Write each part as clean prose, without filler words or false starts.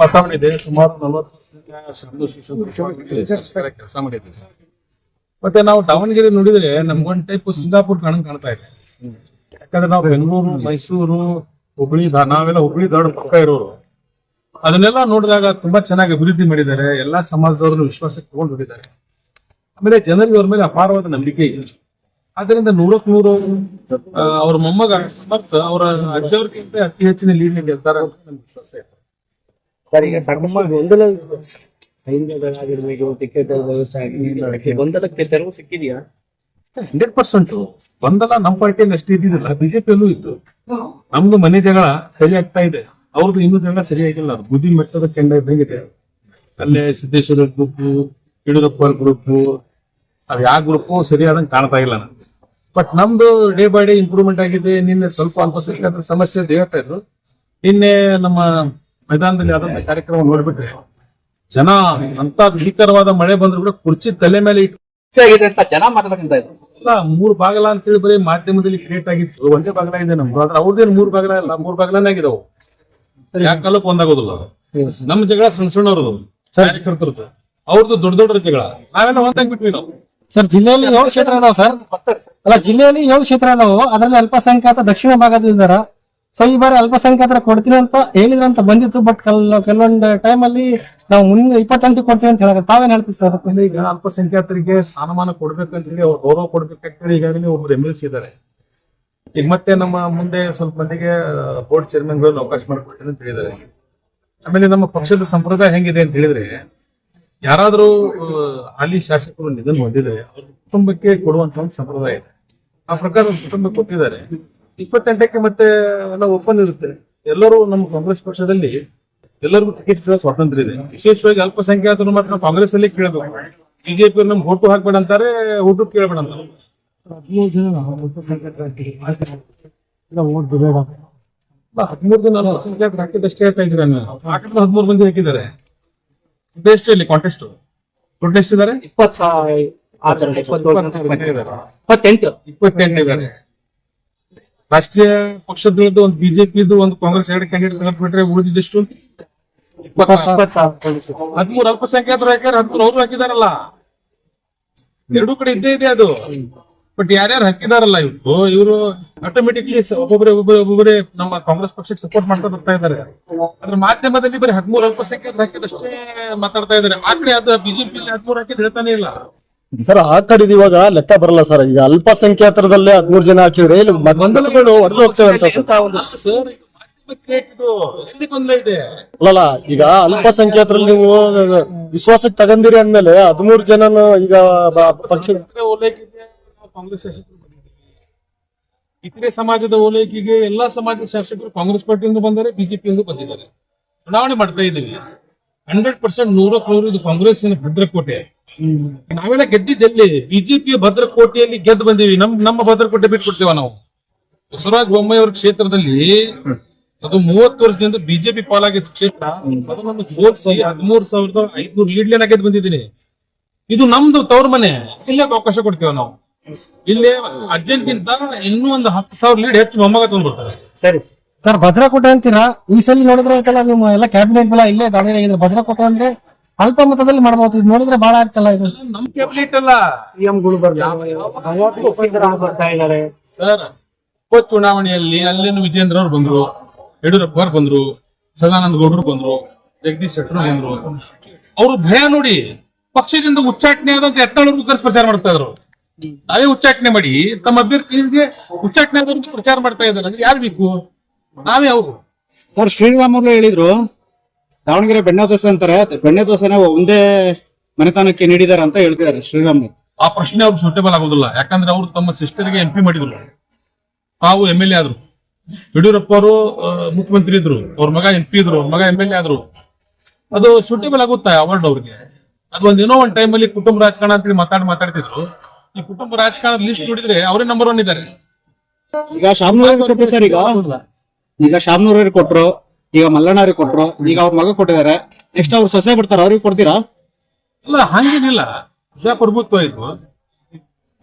ವಾತಾವರಣ ಇದೆ. ಸುಮಾರು 40 ಕೆಲಸ ಮಾಡಿದ್ದೀವಿ. ಮತ್ತೆ ನಾವು ದಾವಣಗೆರೆ ನೋಡಿದ್ರೆ ನಮ್ಗೊಂದ್ ಟೈಪ್ ಸಿಂಗಾಪುರ್ ಕಾಣ್ತಾ ಇದೆ. ಯಾಕಂದ್ರೆ ನಾವು ಬೆಂಗಳೂರು, ಮೈಸೂರು, ಹುಬ್ಳಿ, ನಾವೆಲ್ಲ ಹುಬ್ಳಿ ಧಾರವಾಡ ಪಕ್ಕ ಇರೋರು. ಅದನ್ನೆಲ್ಲ ನೋಡಿದಾಗ ತುಂಬಾ ಚೆನ್ನಾಗಿ ಅಭಿವೃದ್ಧಿ ಮಾಡಿದ್ದಾರೆ. ಎಲ್ಲಾ ಸಮಾಜದವ್ರನ್ನು ವಿಶ್ವಾಸಕ್ಕೆ ತಗೊಂಡು ಹೋಗಿದ್ದಾರೆ. ಆಮೇಲೆ ಜನರಿಗೆ ಅವ್ರ ಮೇಲೆ ಅಪಾರವಾದ ನಂಬಿಕೆ ಇದೆ. ಆದ್ರಿಂದ 100ಕ್ಕೆ 100 ಅವ್ರ ಮೊಮ್ಮಗ ಸಮರ್ಥ ಅವರ ಅಜ್ಜವ್ರಿಗಿಂತ ಅತಿ ಹೆಚ್ಚಿನ ಲೀಡ್ ಗೆಲ್ತಾರ ಅಂತ ನಮ್ಗೆ ವಿಶ್ವಾಸ ಇದೆ. ಸರ್, ಈಗ ಸಾಕಷ್ಟು ಗೊಂದಲ ಸೈನ್ಯದಲ್ಲಾಗಿರ್ಬೇಕು, ಟಿಕೆಟ್ ವ್ಯವಸ್ಥೆ ಗೊಂದಲಕ್ಕೆ ತೆರವು ಸಿಕ್ಕಿದೆಯಾ? 100% ಗೊಂದಲ ನಮ್ಮ ಪಾರ್ಟಿಯಲ್ಲಿ ಅಷ್ಟೇ ಇದ್ದಿದ್ದಿಲ್ಲ, ಬಿಜೆಪಿಯಲ್ಲೂ ಇತ್ತು. ನಮ್ದು ಮನೆ ಜಗಳ ಸರಿ ಆಗ್ತಾ ಇದೆ, ಅವ್ರದ್ದು ಇನ್ನೂ ಜಗಳ ಸರಿಯಾಗಿಲ್ಲ. ಅದು ಬುದ್ಧಿ ಮೆಟ್ಟದ ಕೆಂಡ ಇದ್ದಂಗಿದೆ. ಅಲ್ಲೇ ಸಿದ್ದೇಶ್ವರ ಗ್ರೂಪ್, ಯಡಿಯೂರಪ್ಪ ಗ್ರೂಪ್, ಅವ್ ಯಾವ ಗ್ರೂಪ್ ಸರಿಯಾದಂಗೆ ಕಾಣ್ತಾ ಇಲ್ಲ. ಬಟ್ ನಮ್ದು ಡೇ ಬೈ ಡೇ ಇಂಪ್ರೂವ್ಮೆಂಟ್ ಆಗಿದೆ. ನಿನ್ನೆ ಸ್ವಲ್ಪ ಅಲ್ಪಸಂಖ್ಯಾತರ ಸಮಸ್ಯೆ ಹೇಳ್ತಾ ಇದ್ರು. ನಿನ್ನೆ ನಮ್ಮ ಮೈದಾನದಲ್ಲಿ ಆದಂತ ಕಾರ್ಯಕ್ರಮ ನೋಡ್ಬಿಟ್ರೆ ಜನ ಅಂತ ಭೀಕರವಾದ ಮಳೆ ಬಂದ್ರು ಕೂಡ ಕುರ್ಚಿ ತಲೆ ಮೇಲೆ ಇಟ್ಟು ಜನ ಮಾತಾಡ್ಕೊಂತ ಇದ್ರು. 3 ಬಾಗಲ ಅಂತೇಳಿ ಬರೀ ಮಾಧ್ಯಮದಲ್ಲಿ ಕ್ರಿಯೇಟ್ ಆಗಿತ್ತು. ಒಂದೇ ಬಾಗಲ ಇದೆ ನಮ್ದು, ಆದ್ರೆ ಅವ್ರದ್ದೇನು 3 ಬಾಗಲ ಇಲ್ಲ, 3 ಬಾಗಲನೇ ಆಗಿದಾವು. ಯಾಕೆ ಕಾಲಕ್ಕೆ ಒಂದಾಗೋದಿಲ್ಲ. ನಮ್ ಜಗಳ ಸಣ್ಣ ಸಣ್ಣವ್ರದ್ದು ಕಾರ್ಯಕರ್ತರದ್ದು, ಅವ್ರದ್ದು ದೊಡ್ಡ ದೊಡ್ಡ ಜಗಳ. ನಾವೆಲ್ಲ ಒಂದಾಗ್ಬಿಟ್ವಿ ನಾವು. ಸರ್, ಜಿಲ್ಲೆಯಲ್ಲಿ 7 ಕ್ಷೇತ್ರ ಇದಾವೆ ಸರ್. ಅಲ್ಲ, ಜಿಲ್ಲೆಯಲ್ಲಿ 7 ಕ್ಷೇತ್ರ ಇದಾವೆ. ಅದರಲ್ಲಿ ಅಲ್ಪಸಂಖ್ಯಾತ ದಕ್ಷಿಣ ಭಾಗದಲ್ಲಿದ್ದಾರೆ. ಸೊ ಈ ಬಾರಿ ಅಲ್ಪಸಂಖ್ಯಾತರ ಕೊಡ್ತೀನಿ ಅಂತ ಹೇಳಿದ್ರಂತ ಬಂದಿತ್ತು. ಬಟ್ ಕೆಲವೊಂದು ಟೈಮ್ ಅಲ್ಲಿ ನಾವು ಮುಂದೆ 28 ಕೊಡ್ತೀವಿ ಅಂತ ಹೇಳ. ತಾವೇನ್ ಹೇಳ್ತೀವಿ ಸರ್? ಈಗ ಅಲ್ಪಸಂಖ್ಯಾತರಿಗೆ ಸ್ಥಾನಮಾನ ಕೊಡ್ಬೇಕಂತ ಹೇಳಿ, ಅವ್ರು ಗೌರವ ಕೊಡ್ಬೇಕಂತ ಹೇಳಿ ಈಗಾಗಲೇ ಒಬ್ರು MLC ಇದ್ದಾರೆ. ಈಗ ಮತ್ತೆ ನಮ್ಮ ಮುಂದೆ ಸ್ವಲ್ಪ ಮಂದಿಗೆ ಬೋರ್ಡ್ ಚೇರ್ಮನ್ಗಳು ಅವಕಾಶ ಮಾಡಿಕೊಡ್ತೀನಿ ಅಂತ ಹೇಳಿದ್ದಾರೆ. ಆಮೇಲೆ ನಮ್ಮ ಪಕ್ಷದ ಸಂಪ್ರದಾಯ ಹೆಂಗಿದೆ ಅಂತ ಹೇಳಿದ್ರೆ, ಯಾರಾದ್ರೂ ಹಾಲಿ ಶಾಸಕರು ನಿಧನ ಹೊಂದಿದ್ರೆ ಅವ್ರ ಕುಟುಂಬಕ್ಕೆ ಕೊಡುವಂತ ಒಂದು ಸಂಪ್ರದಾಯ ಇದೆ. ಆ ಪ್ರಕಾರ ಕುಟುಂಬಕ್ಕೆ ಕೊಟ್ಟಿದ್ದಾರೆ. 28ಕ್ಕೆ ಮತ್ತೆ ಎಲ್ಲ ಓಪನ್ ಇರುತ್ತೆ. ಎಲ್ಲರೂ ನಮ್ಮ ಕಾಂಗ್ರೆಸ್ ಪಕ್ಷದಲ್ಲಿ ಎಲ್ಲರಿಗೂ ಟಿಕೆಟ್ ಕೇಳೋ ಸ್ವಾತಂತ್ರ್ಯ ಇದೆ. ವಿಶೇಷವಾಗಿ ಅಲ್ಪಸಂಖ್ಯಾತರು ಮಾತ್ರ ನಾವು ಕಾಂಗ್ರೆಸ್ ಅಲ್ಲಿ ಕೇಳಬೇಕು. ಬಿಜೆಪಿ ನಮ್ಗೆ ಓಟು ಹಾಕ್ಬೇಡ ಅಂತಾರೆ, ಓಟು ಕೇಳಬೇಡ ಅಂತಾರೆ. 13 ಜನ ಅಲ್ಪಸಂಖ್ಯಾತರು ಹಾಕಿದಷ್ಟೇ ಹೇಳ್ತಾ ಇದ್ದೀರ. 13 ಮಂದಿ ಹಾಕಿದ್ದಾರೆ. ಎಷ್ಟು ಇಲ್ಲಿ ಕಾಂಟೆಸ್ಟ್ ದುಡ್ಡು ಎಷ್ಟಿದ್ದಾರೆ? 28 ಇದ್ದಾರೆ. ರಾಷ್ಟ್ರೀಯ ಪಕ್ಷದೊಳದು ಒಂದು ಬಿಜೆಪಿದು ಒಂದು ಕಾಂಗ್ರೆಸ್ 2 ಕ್ಯಾಂಡಿಡೇಟ್ ತಗೊಂಡ್ಬಿಟ್ರೆ ಉಳಿದಿದ್ದೆಷ್ಟು? 13 ಅಲ್ಪಸಂಖ್ಯಾತರು ಹಾಕ್ಯಾರ, 13 ಅವರು ಹಾಕಿದಾರಲ್ಲ. ಎರಡೂ ಕಡೆ ಇದ್ದೇ ಇದೆ ಅದು. ಬಟ್ ಯಾರ್ಯಾರು ಹಾಕಿದಾರಲ್ಲ ಇವರು ಆಟೋಮೆಟಿಕ್ಲಿ ಒಬ್ಬೊಬ್ಬರೇ ನಮ್ಮ ಕಾಂಗ್ರೆಸ್ ಪಕ್ಷಕ್ಕೆ ಸಪೋರ್ಟ್ ಮಾಡ್ತಾ ಬರ್ತಾ ಇದ್ದಾರೆ. ಅದ್ರ ಮಾಧ್ಯಮದಲ್ಲಿ ಬರೀ 13 ಅಲ್ಪಸಂಖ್ಯಾತರು ಹಾಕಿದಷ್ಟೇ ಮಾತಾಡ್ತಾ ಇದ್ದಾರೆ. ಆ ಕಡೆ ಅದು ಬಿಜೆಪಿ 13 ಹಾಕಿದ್ ಹೇಳ್ತಾನೆ ಇಲ್ಲ ಸರ್. ಆ ಕಡೆ ಇವಾಗ ಲೆಕ್ಕ ಬರಲ್ಲ ಸರ್. ಈಗ ಅಲ್ಪಸಂಖ್ಯಾತರದಲ್ಲೇ 13 ಜನ ಹಾಕಿದ್ರೆ ಗೊಂದಲಗಳು ಹೊಡೆದು ಹೋಗ್ತೇವೆ ಅಂತ ಸರ್. ಎಲ್ಲಿ ಗೊಂದಲ ಇದೆ? ಅಲ್ಲಲ್ಲ, ಈಗ ಅಲ್ಪಸಂಖ್ಯಾತರಲ್ಲಿ ನೀವು ವಿಶ್ವಾಸಕ್ಕೆ ತಗಂದಿರಿ ಅಂದ್ಮೇಲೆ 13 ಜನ ಈಗ ಪಕ್ಷ ಕಾಂಗ್ರೆಸ್ ಶಾಸಕರು ಬಂದಿದ್ದೀವಿ. ಇತರೆ ಸಮಾಜದ ಓಲೈಕೆಗೆ ಎಲ್ಲಾ ಸಮಾಜದ ಶಾಸಕರು ಕಾಂಗ್ರೆಸ್ ಪಾರ್ಟಿಯಿಂದ ಬಂದರೆ, ಬಿಜೆಪಿಯಿಂದ ಬಂದಿದ್ದಾರೆ. ಚುನಾವಣೆ ಮಾಡ್ತಾ ಇದ್ದೀವಿ. 100% 100ಕ್ಕೆ 100 ಇದು ಕಾಂಗ್ರೆಸ್ಸಿನ ಭದ್ರಕೋಟೆ. ನಾವೆಲ್ಲ ಗೆದ್ದಿದ್ದಲ್ಲಿ ಬಿಜೆಪಿಯ ಭದ್ರಕೋಟೆಯಲ್ಲಿ ಗೆದ್ದು ಬಂದೀವಿ. ನಮ್ಮ ಭದ್ರಕೋಟೆ ಬಿಟ್ಟು ಕೊಡ್ತೇವ ನಾವು. ಬಸವರಾಜ ಬೊಮ್ಮಾಯಿ ಅವರ ಕ್ಷೇತ್ರದಲ್ಲಿ ಅದು 30 ವರ್ಷದಿಂದ ಬಿಜೆಪಿ ಪಾಲಾಗಿದ್ದ ಕ್ಷೇತ್ರ. ಅದನ್ನೊಂದು ಸೋಲಿಸಿ 13,500 ಲೀಡ್ಲೇನ ಗೆದ್ದು ಬಂದಿದ್ದೀನಿ. ಇದು ನಮ್ದು ತವ್ರ ಮನೆ. ಇಲ್ಲೇ ಅವಕಾಶ ಕೊಡ್ತೇವೆ ನಾವು. ಇಲ್ಲೇ ಅಜ್ಜನ್ಗಿಂತ ಇನ್ನೂ ಒಂದು 10,000 ಲೀಡ್ ಹೆಚ್ಚು ಮೊಮ್ಮಗ ತಂದ್ಬಿಡ್ತಾರೆ. ಸರಿ ಸರ್, ಭದ್ರಕೋಟೆ ಅಂತೀರಾ? ಈ ಸಲ ನೋಡಿದ್ರೆ ಆಯ್ತಲ್ಲ, ನಿಮ್ಮ ಎಲ್ಲ ಕ್ಯಾಬಿನೆಟ್ ಗಳ ಇಲ್ಲೇ ದಾವಣಗೆರೆ. ಭದ್ರಕೋಟೆ ಅಂದ್ರೆ ಅಲ್ಪ ಮತದಲ್ಲಿ ಮಾಡಬಹುದು. ಇದು ನೋಡಿದ್ರೆ ಬಹಳ ಆಗ್ತಲ್ಲ. ಇದು ನಮ್ ಕ್ಯಾಬಿನೆಟ್ ಅಲ್ಲ, ಸಿಎಂಗಳು ಬರ್ತಾ ಇದ್ದಾರೆ ಸರ್. ಚುನಾವಣೆಯಲ್ಲಿ ಅಲ್ಲೇನು ವಿಜೇಂದ್ರ ಅವ್ರು ಬಂದ್ರು, ಯಡಿಯೂರಪ್ಪ ಅವ್ರು ಬಂದ್ರು, ಸದಾನಂದ ಗೌಡರು ಬಂದ್ರು, ಜಗದೀಶ್ ಶೆಟ್ಟರ್ ಬಂದ್ರು. ಅವ್ರು ಭಯ ನೋಡಿ ಪಕ್ಷದಿಂದ ಉಚ್ಚಾಟನೆ ಆದಂತ ಯತ್ನಾಳವ್ರಿಗೂ ಕರೆಸಿ ಪ್ರಚಾರ ಮಾಡ್ತಾ ಇದ್ರು. ನಾವೇ ಉಚ್ಚಾಟನೆ ಮಾಡಿ ತಮ್ಮ ಅಭ್ಯರ್ಥಿಗೆ ಉಚ್ಚಾಟನೆ ಆದವ್ರಿಗೆ ಪ್ರಚಾರ ಮಾಡ್ತಾ ಇದ್ದಾರೆ. ಅದು ಯಾರು ಬೇಕು? ನಾವೇ ಅವರು. ಸರ್, ಶ್ರೀರಾಮ್ ಅವರು ಹೇಳಿದ್ರು ದಾವಣಗೆರೆ ಬೆಣ್ಣೆ ದೋಸೆ ಅಂತಾರೆ, ಬೆಣ್ಣೆ ದೋಸೆನ ಒಂದೇ ಮನೆತನಕ್ಕೆ ನೀಡಿದಾರೆ ಅಂತ ಹೇಳ್ತಿದ್ದಾರೆ ಶ್ರೀರಾಮ್. ಆ ಪ್ರಶ್ನೆ ಅವ್ರಿಗೆ ಸೂಟೇಬಲ್ ಆಗೋದಿಲ್ಲ. ಯಾಕಂದ್ರೆ ಅವ್ರು ತಮ್ಮ ಸಿಸ್ಟರ್ಗೆ MP ಮಾಡಿದ್ರು, ತಾವು MLA ಆದ್ರು. ಯಡಿಯೂರಪ್ಪ ಅವರು ಮುಖ್ಯಮಂತ್ರಿ ಇದ್ರು, ಅವ್ರ ಮಗ MP ಇದ್ರು, ಅವ್ರ ಮಗ MLA ಆದ್ರು. ಅದು ಸೂಟೇಬಲ್ ಆಗುತ್ತಾ ಅವಾರ್ಡ್ ಅವ್ರಿಗೆ? ಅದು ಒಂದೇನೋ ಒಂದ್ ಟೈಮ್ ಅಲ್ಲಿ ಕುಟುಂಬ ರಾಜಕಾರಣ ಅಂತೇಳಿ ಮಾತಾಡ್ತಿದ್ರು. ಈ ಕುಟುಂಬ ರಾಜಕಾರಣದ ಲಿಸ್ಟ್ ನೋಡಿದ್ರೆ ಅವರೇ ನಂಬರ್ 1 ಇದ್ದಾರೆ. ಈಗ ಶಾಮನೂರಿಗೆ ಕೊಟ್ಟರು ಸರ್. ಈಗ ಶಾಮನೂರಿಗೆ ಕೊಟ್ರು, ಈಗ ಮಲ್ಲಣ್ಣವ್ರಿಗೆ ಕೊಟ್ರು, ಈಗ ಅವ್ರ ಮಗ ಕೊಟ್ಟಿದ್ದಾರೆ. ನೆಕ್ಸ್ಟ್ ಅವ್ರು ಸೊಸೆ ಬರ್ತಾರೆ, ಅವ್ರಿಗೆ ಕೊಡ್ತೀರಾ? ಅಲ್ಲ, ಹಂಗೇನಿಲ್ಲ. ಪ್ರಜಾಪ್ರಭುತ್ವ ಇದು.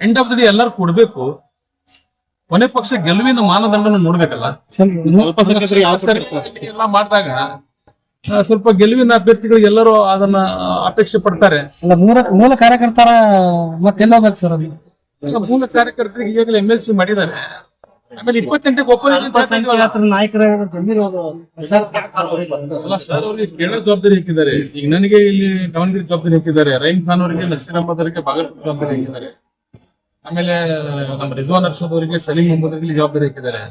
ಎಂಡ್ ಆಫ್ ದ ಡೇ ಎಲ್ಲರೂ ಕೊಡ್ಬೇಕು. ಕೊನೆ ಪಕ್ಷ ಗೆಲುವಿನ ಮಾನದಂಡನ ನೋಡ್ಬೇಕಲ್ಲ. ಅಲ್ಪಸಂಖ್ಯಾತರಿಗೆ ಯಾವ ಎಲ್ಲ ಮಾಡಿದಾಗ ಸ್ವಲ್ಪ ಗೆಲುವಿನ ಅಭ್ಯರ್ಥಿಗಳು ಎಲ್ಲರೂ ಅದನ್ನ ಅಪೇಕ್ಷೆ ಪಡ್ತಾರೆ. ಅಲ್ಲ ಮೂಲ ಕಾರ್ಯಕರ್ತರ ಮತ್ತೆಲ್ಲ ಹೋಗ್ಬೇಕು ಸರ್ ಅದು. ಈಗ ಮೂಲ ಕಾರ್ಯಕರ್ತರಿಗೆ ಈಗಾಗಲೇ MLC ಮಾಡಿದ್ದಾರೆ. ಆಮೇಲೆ 28ಕ್ಕೆ ಒಪ್ಪಂದ ನಾಯಕರ ಜಮೀನು ಅಲ್ಲ ಸರ್, ಅವ್ರಿಗೆ ಕೇಳೋ ಜವಾಬ್ದಾರಿ ಹಾಕಿದ್ದಾರೆ. ಈಗ ನನಗೆ ಇಲ್ಲಿ ದಾವಣಗೆರೆ ಜವಾಬ್ದಾರಿ ಹಾಕಿದ್ದಾರೆ, ರಹೀಂ ಖಾನ್ ಅವರಿಗೆ, ನಸೀರ್ ಅಹಮದ್ ಅವರಿಗೆ ಬಾಗಲಕೋಟೆ ಜವಾಬ್ದಾರಿ ಹಾಕಿದ್ದಾರೆ. ಆಮೇಲೆ ನಮ್ಮ ರಿಜ್ವಾನ್ ಅರ್ಷದ್ ಅವರಿಗೆ, ಸಲೀಂ ಮೊಹಮ್ಮದ್ ಅವರಿಗೆ ಜವಾಬ್ದಾರಿ ಹಾಕಿದ್ದಾರೆ.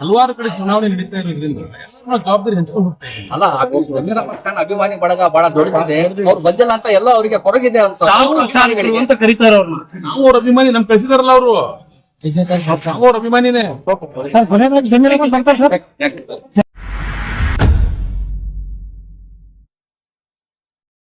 ಹಲವಾರು ಕಡೆ ಚುನಾವಣೆ ನಡೀತಾ ಇರೋದ್ರಿಂದ ಎಲ್ಲರೂ ಜವಾಬ್ದಾರಿ ಹಂಚ್ಕೊಂಡು ಹೋಗ್ತಾ ಇದ್ದೀವಿ. ಅಲ್ಲ ಜಮೀರ್ ಅಹಮದ್ ಖಾನ್ ಅಭಿಮಾನಿ ಬಳಗ ಬಹಳ ದೊಡ್ಡದಿದೆ, ಅವ್ರು ಬಂದಿಲ್ಲ ಅಂತ ಎಲ್ಲ ಅವರಿಗೆ ಕೊರಗಿದೆ ಅಭಿಮಾನಿಗಳಿಗೆ. ಅಂತ ಕರೀತಾರೆ ಅವ್ರನ್ನ. ನಾವು ಅವ್ರ ಅಭಿಮಾನಿ, ನಮ್ ಕಳಿಸಿದಾರಲ್ಲ ಅವರು, ನಾವು ಅವ್ರ ಅಭಿಮಾನಿನೇ. ಕೊನೆಯದಾಗಿ ಜಮೀರ್ ಅಹಮದ್ ಬರ್ತಾರೆ ಸರ್. ಯಾಕೆ?